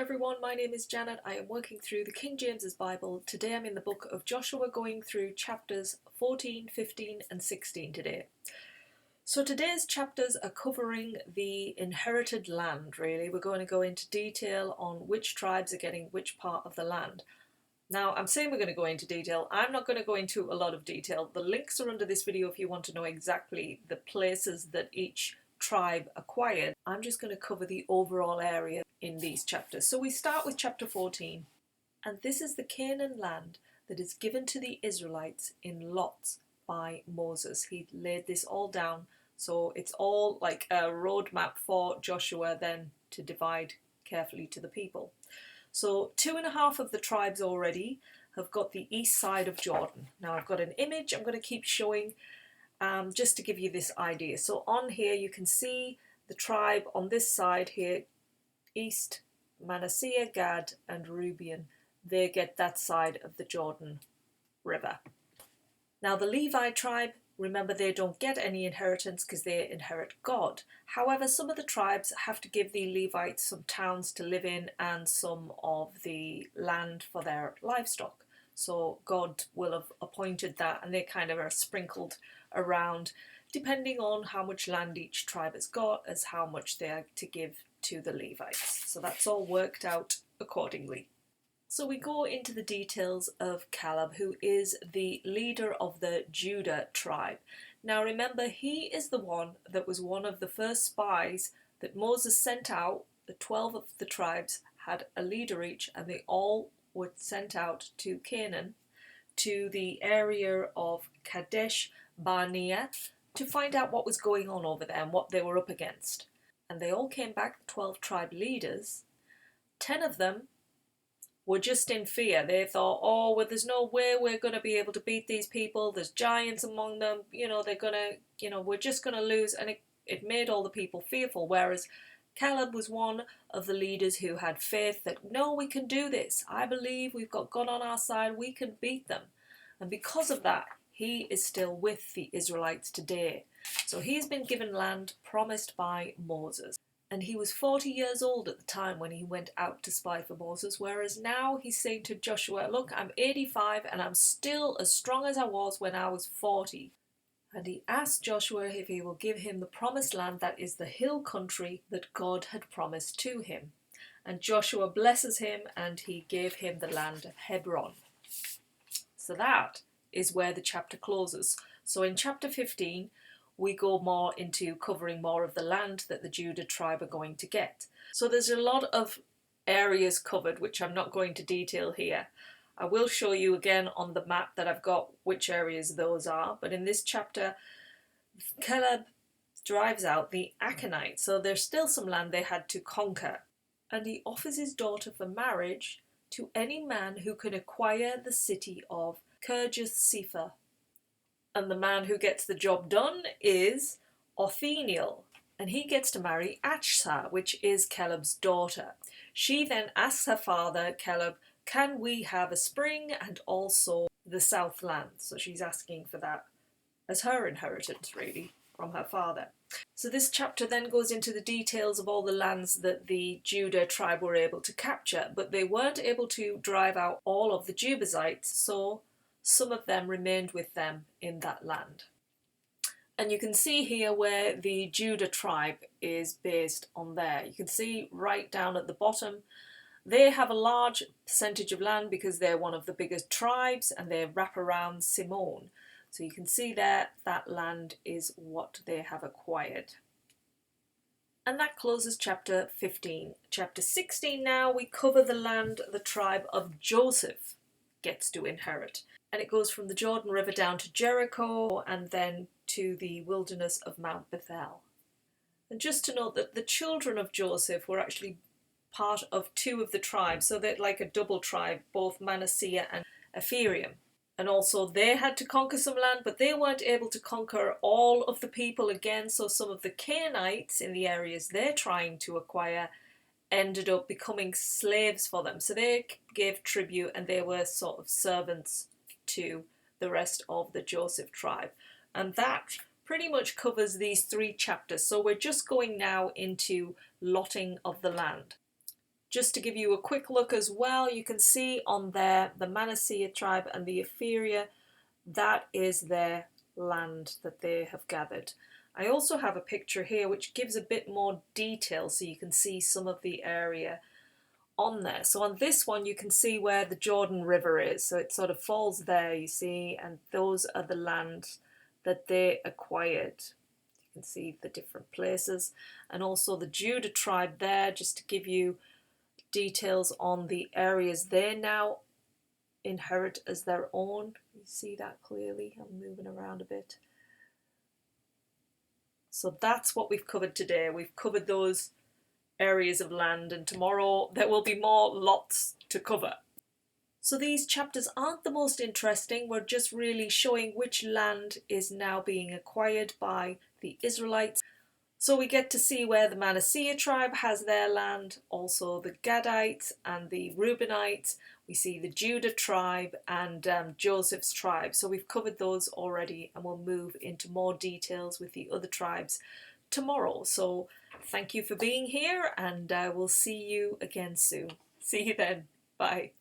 everyone, my name is Janet. I am working through the King James's Bible. Today I'm in the book of Joshua, going through chapters 14, 15 and 16 today. So today's chapters are covering the inherited land, really. We're going to go into detail on which tribes are getting which part of the land. Now, I'm saying we're going to go into detail. I'm not going to go into a lot of detail. The links are under this video if you want to know exactly the places that each tribe acquired. I'm just going to cover the overall area in these chapters. So we start with chapter 14. And this is the Canaan land that is given to the Israelites in lots by Moses. He laid this all down. So it's all like a roadmap for Joshua then to divide carefully to the people. So 2.5 of the tribes already have got the east side of Jordan. Now I've got an image I'm going to keep showing just to give you this idea. So on here you can see the tribe on this side here, East, Manasseh, Gad and Reuben. They get that side of the Jordan River. Now the Levi tribe, remember, they don't get any inheritance because they inherit God. However, some of the tribes have to give the Levites some towns to live in and some of the land for their livestock. So God will have appointed that, and they kind of are sprinkled around depending on how much land each tribe has got as how much they are to give to the Levites. So that's all worked out accordingly. So we go into the details of Caleb, who is the leader of the Judah tribe. Now remember, he is the one that was one of the first spies that Moses sent out. The 12 of the tribes had a leader each, and they all were sent out to Canaan, to the area of Kadesh Barnea, to find out what was going on over there and what they were up against. And they all came back, 12 tribe leaders. 10 of them were just in fear. They thought, oh, well, there's no way we're going to be able to beat these people. There's giants among them. They're going to, we're just going to lose. And it made all the people fearful. Whereas Caleb was one of the leaders who had faith that, no, we can do this. I believe we've got God on our side. We can beat them. And because of that, he is still with the Israelites today. So he's been given land promised by Moses. And he was 40 years old at the time when he went out to spy for Moses, whereas now he's saying to Joshua, look, I'm 85 and I'm still as strong as I was when I was 40. And he asked Joshua if he will give him the promised land, that is the hill country that God had promised to him. And Joshua blesses him and he gave him the land of Hebron. So that is where the chapter closes. So in chapter 15, we go more into covering more of the land that the Judah tribe are going to get. So there's a lot of areas covered, which I'm not going to detail here. I will show you again on the map that I've got which areas those are. But in this chapter, Caleb drives out the Ammonites. So there's still some land they had to conquer. And he offers his daughter for marriage to any man who can acquire the city of Kirjath-Sepher. And the man who gets the job done is Othniel, and he gets to marry Achsah, which is Caleb's daughter. She then asks her father, Caleb, can we have a spring and also the south land? So she's asking for that as her inheritance, really, from her father. So this chapter then goes into the details of all the lands that the Judah tribe were able to capture, but they weren't able to drive out all of the Jebusites, so some of them remained with them in that land. And you can see here where the Judah tribe is based on there. You can see right down at the bottom, they have a large percentage of land because they're one of the biggest tribes and they wrap around Simone. So you can see there that land is what they have acquired. And that closes chapter 15. Chapter 16 now, we cover the land the tribe of Joseph gets to inherit. And it goes from the Jordan River down to Jericho and then to the wilderness of Mount Bethel. And just to note that the children of Joseph were actually part of 2 of the tribes, so they're like a double tribe, both Manasseh and Ephraim. And also they had to conquer some land, but they weren't able to conquer all of the people again, so some of the Canaanites in the areas they're trying to acquire ended up becoming slaves for them. So they gave tribute and they were sort of servants to the rest of the Joseph tribe. And that pretty much covers these 3 chapters. So we're just going now into lotting of the land. just to give you a quick look as well, you can see on there the Manasseh tribe and the Ephraim, that is their land that they have gathered. I also have a picture here which gives a bit more detail so you can see some of the area on there. So on this one you can see where the Jordan River is, so it sort of falls there, you see, and those are the lands that they acquired. You can see the different places, and also the Judah tribe there, just to give you details on the areas they now inherit as their own. You see that clearly. I'm moving around a bit. So that's what we've covered today. We've covered those areas of land, and tomorrow there will be more lots to cover. So these chapters aren't the most interesting. We're just really showing which land is now being acquired by the Israelites. So we get to see where the Manasseh tribe has their land, also the Gadites and the Reubenites. We see the Judah tribe and Joseph's tribe. So we've covered those already, and we'll move into more details with the other tribes tomorrow. So thank you for being here, and we'll see you again soon. See you then. Bye.